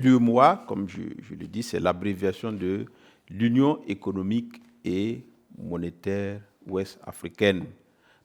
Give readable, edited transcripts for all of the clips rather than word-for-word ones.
l'UEMOA, comme je le dis, c'est l'abréviation de l'Union économique et monétaire ouest-africaine.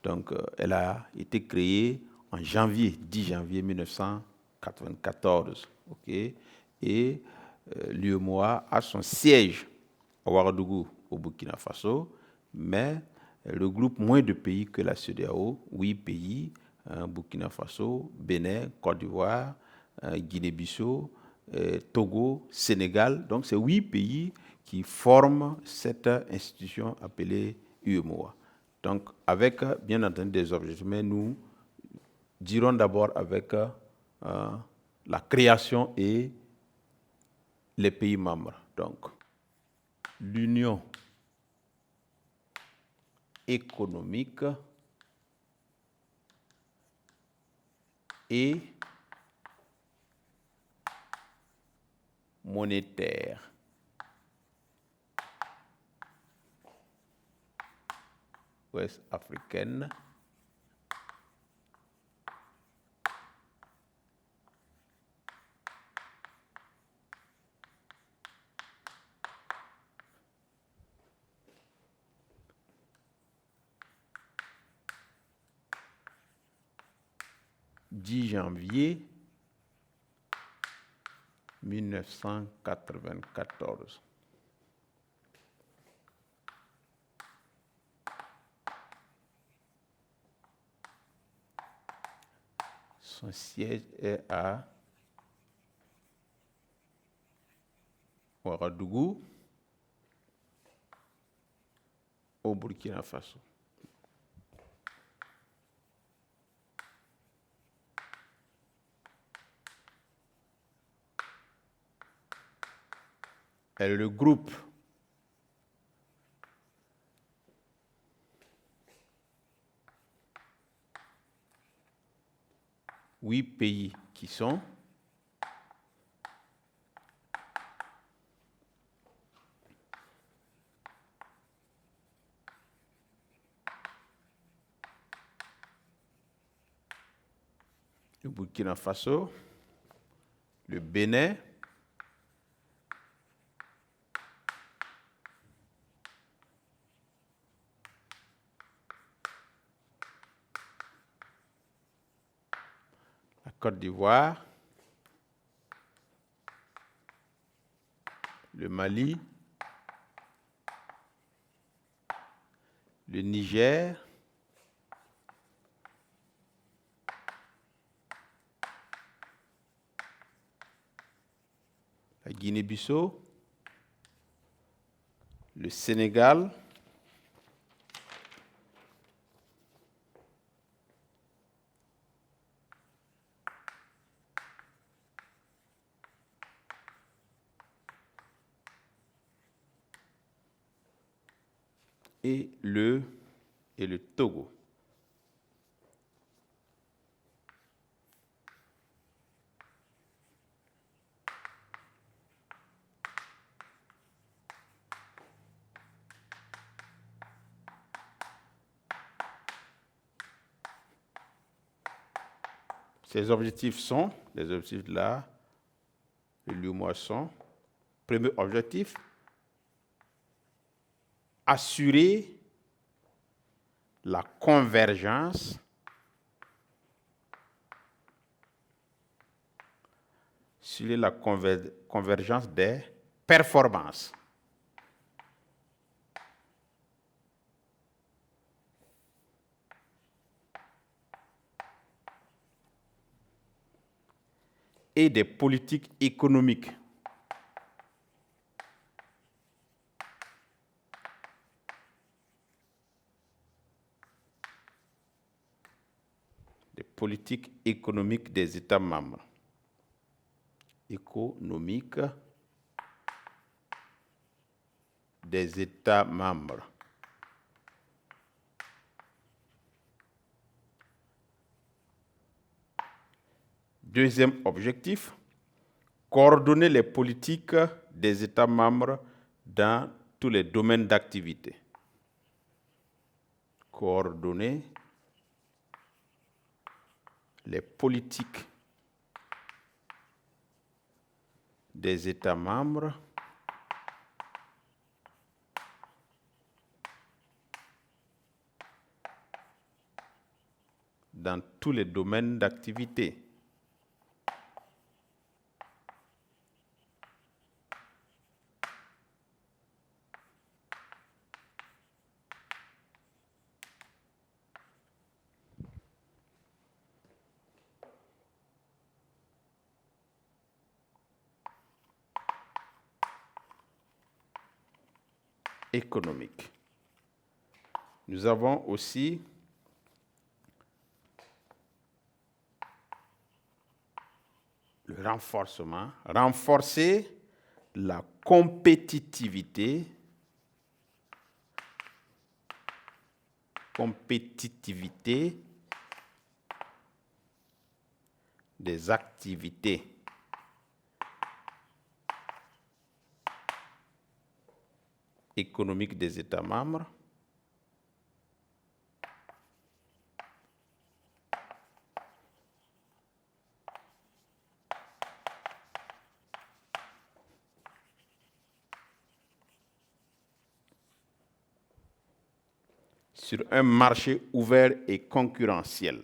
Donc, elle a été créée en 10 janvier 1994. Okay? Et l'UEMOA a son siège à Ouagadougou, au Burkina Faso, mais regroupe moins de pays que la CEDEAO, 8 pays, Burkina Faso, Bénin, Côte d'Ivoire, Guinée-Bissau, Togo, Sénégal. Donc, c'est 8 pays qui forment cette institution appelée UEMOA. Donc, avec, bien entendu, des objectifs, mais nous dirons d'abord avec la création et les pays membres. Donc, l'Union économique et monétaire. Ouest-africaine. « 10 janvier 1994. Son siège est à Ouagadougou, au Burkina Faso. Elle regroupe huit pays qui sont le Burkina Faso, le Bénin, la Côte d'Ivoire, le Mali, le Niger, la Guinée-Bissau, le Sénégal, et le Togo. Ces objectifs sont, les objectifs là, le l'UEMOA sont, premier objectif, assurer la convergence sur la convergence des performances. Et des politiques économiques. Des politiques économiques des États membres. Économiques des États membres. Deuxième objectif, coordonner les politiques des États membres dans tous les domaines d'activité. Coordonner les politiques des États membres dans tous les domaines d'activité. Économique. Nous avons aussi le renforcement, renforcer la compétitivité des activités économiques des États membres sur un marché ouvert et concurrentiel.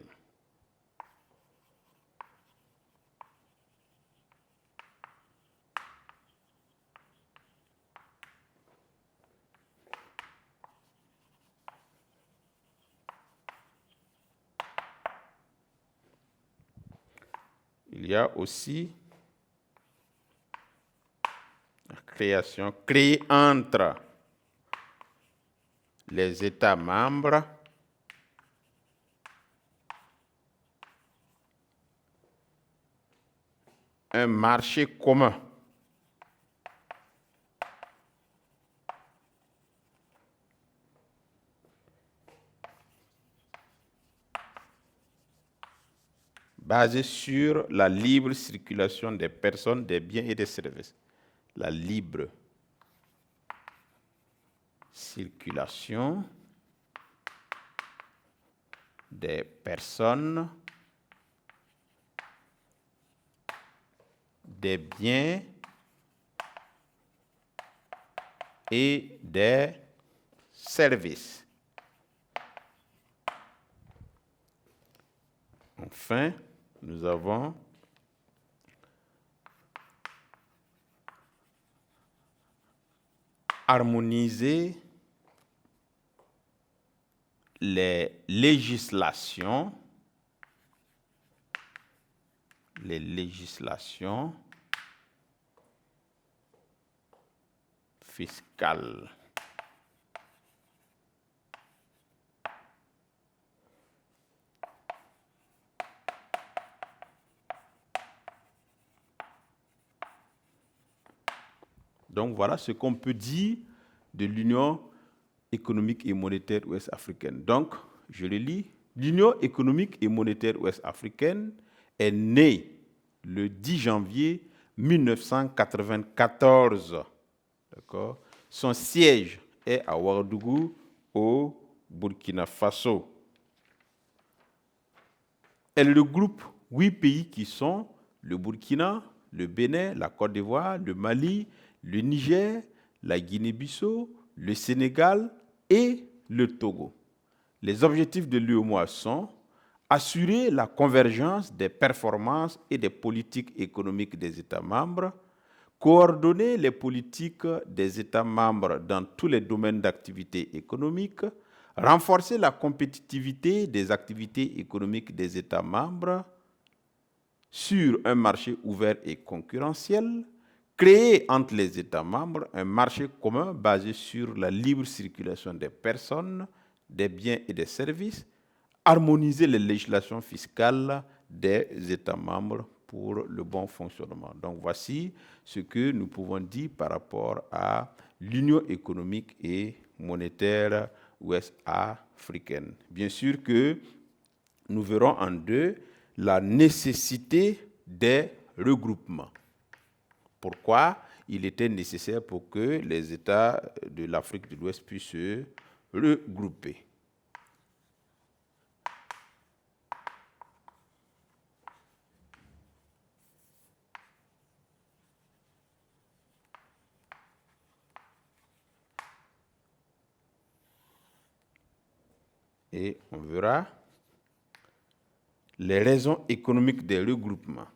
Il y a aussi la création, créer entre les États membres un marché commun basé sur la libre circulation des personnes, des biens et des services. La libre circulation des personnes, des biens et des services. Enfin, nous avons harmoniser les législations fiscales. Donc voilà ce qu'on peut dire de l'Union économique et monétaire ouest-africaine. Donc, je le lis, l'Union économique et monétaire ouest-africaine est née le 10 janvier 1994. D'accord? Son siège est à Ouagadougou, au Burkina Faso. Elle regroupe 8 pays qui sont le Burkina, le Bénin, la Côte d'Ivoire, le Mali, le Niger, la Guinée-Bissau, le Sénégal et le Togo. Les objectifs de l'UEMOA sont assurer la convergence des performances et des politiques économiques des États membres, coordonner les politiques des États membres dans tous les domaines d'activité économique, renforcer la compétitivité des activités économiques des États membres sur un marché ouvert et concurrentiel, créer entre les États membres un marché commun basé sur la libre circulation des personnes, des biens et des services, harmoniser les législations fiscales des États membres pour le bon fonctionnement. Donc voici ce que nous pouvons dire par rapport à l'Union économique et monétaire ouest-africaine. Bien sûr que nous verrons en deux la nécessité des regroupements. Pourquoi il était nécessaire pour que les États de l'Afrique de l'Ouest puissent se regrouper. et on verra les raisons économiques des regroupements.